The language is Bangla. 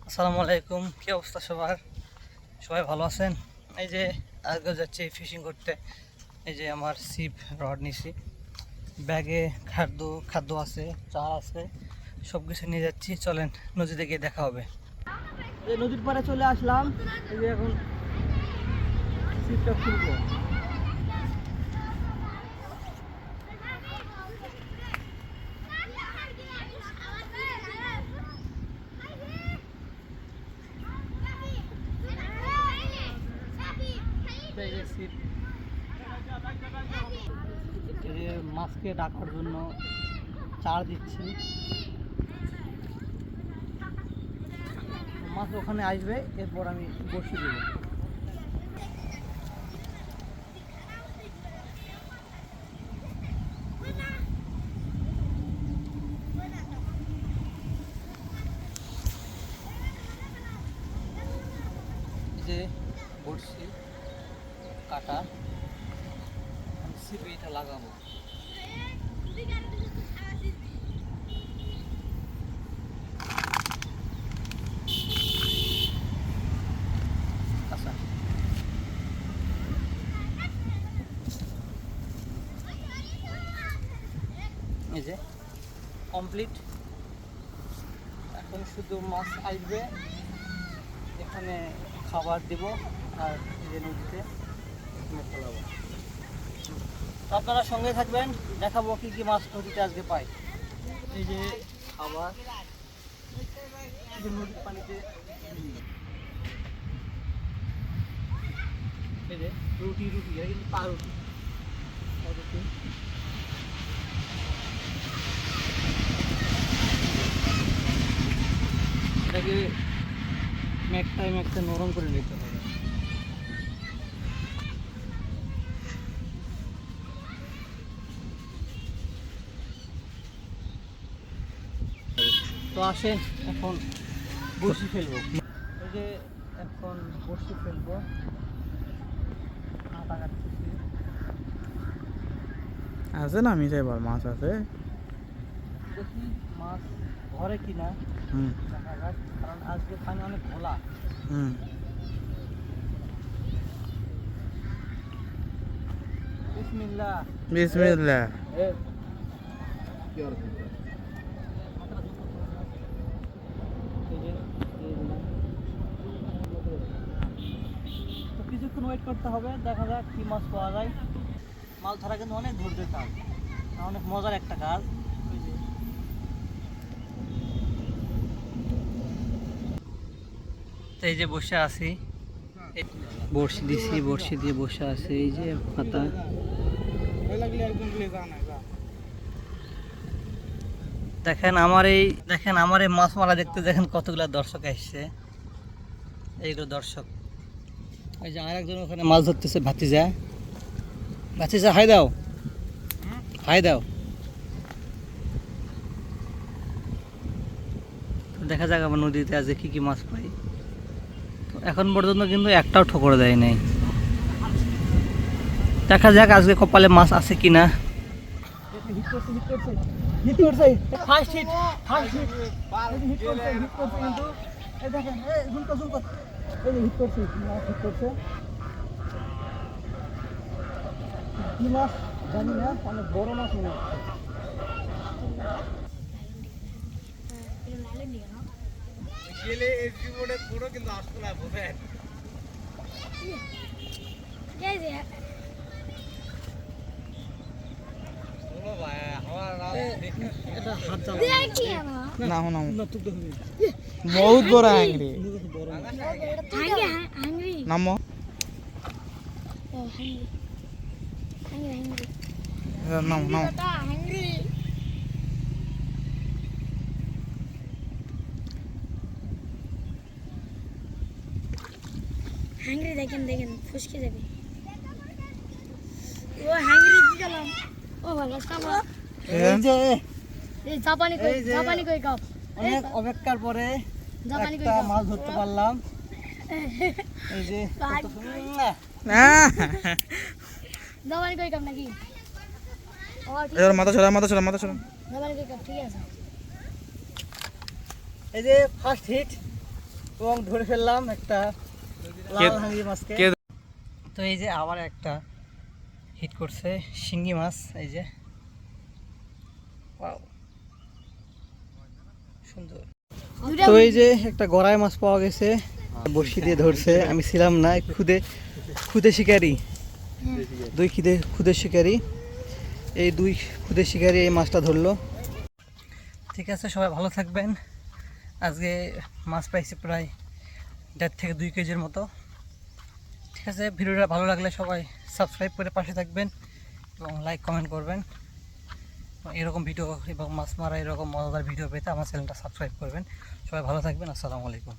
আসসালামু আলাইকুম, কি অবস্থা সবার? সবাই ভালো আছেন? এই যে আজকে যাচ্ছি ফিশিং করতে। এই যে আমার সিপ রড নিছি, ব্যাগে খাদ্য আছে, চা আছে, সব কিছু নিয়ে যাচ্ছি। চলেন নদীতে গিয়ে দেখা হবে। এই নদীর পাড়ে চলে আসলাম। এই যে এখন সিপটা খুলবো। মাছকে ডাকার জন্য চার দিচ্ছি। মাছ ওখানে আসবে, এরপর আমি বসিয়ে দেবো। যে বড়শি কাটা সিপিটা লাগাবো। আচ্ছা, এই যে কমপ্লিট। এখন শুধু মাছ আসবে, এখানে খাবার দিব আর এই যে নদীতে ফেলাবো। আপনারা সঙ্গে থাকবেন, দেখাবো কি কি মাছ নদীতে আজকে পাই। এই যে খাবার নদীর পানিতে, এই যে রুটি এটা কিন্তু পাউরুটি। এটাকে ম্যাকটা নরম করে নিতে হবে। তো আসেন এখন বড়শি ফেলবো। এই যে এখন বড়শি ফেলবো, আটা কাটতেছি। আছে না আমি এবার মাছ আছে, দেখি মাছ ধরে কিনা। দেখা যাক, কারণ আজকে পানি অনেক ঘোলা। বিসমিল্লাহ বিসমিল্লাহ। কিছুক্ষণ ওয়েট করতে হবে, দেখা যাক কি মাছ পাওয়া যায়। মাছ ধরা কিন্তু অনেক ধৈর্যের কাজ, অনেক মজার একটা কাজ। এই যে বসে আছি, বড়শি দিছি, বড়শি দিয়ে বসে আছে। এই যে পাতা, দেখেন আমার এই মাছ মারা দেখতে দেখেন কতগুলা দর্শক আসছে। এইগুলো দর্শক। এই যে আরেকজন ওখানে মাছ ধরতেছে, ভাতিজা হাই দাও, হাই দাও। দেখা যাক আমার নদীতে আজকে কি কি মাছ পাই। তো এখন পর্যন্ত কিন্তু একটাও ঠোকর দেয় নাই। দেখা যাক আজকে কপালে মাছ আছে কিনা। কি মাছ জানি না, অনেক বড় মাছ মনে হচ্ছে। বহুত বড় হাঙ্গরি নামো নাম নাম। হাঙ্গরি দেখেন ফুসকে যাবে। ও হাঙ্গরি কি গেলাম। ও ভালো সামা। এই জাপানি কই কাপ। অনেক অপেক্ষার পরে একটা মাছ ধরতে পারলাম। এই যে জাপানি কই কাপ নাকি? ঠিক এবার মাথা ছড়া মাথা ছড়া মাথা ছড়া জাপানি কই কাপ ঠিক আছে এই যে ফার্স্ট হিট এবং ধরে ফেললাম একটা লাল হাঙ্গি মাছকে। কে তো এই যে আবার একটা হিট করছে শিঙ্গি মাছ, এই যে ওয়াও সুন্দর। তো এই যে একটা গড়াই মাছ পাওয়া গেছে, বড়শি দিয়ে ধরছে, আমি ছিলাম না, খুদে খুদে শিকারি, দুই খুদে শিকারি, এই দুই খুদে শিকারি এই মাছটা ধরলো। ঠিক আছে, সবাই ভালো থাকবেন। আজকে মাছ পাইছি প্রায় 1.5 থেকে 2 কেজির মতো। ঠিক আছে, ভিডিওটা ভালো লাগলে সবাই সাবস্ক্রাইব করে পাশে থাকবেন এবং লাইক কমেন্ট করবেন। এরকম ভিডিও এবং মাছ মারা এরকম মজাদার ভিডিও পেতে আমার চ্যানেলটা সাবস্ক্রাইব করবেন। সবাই ভালো থাকবেন। আসসালামু আলাইকুম।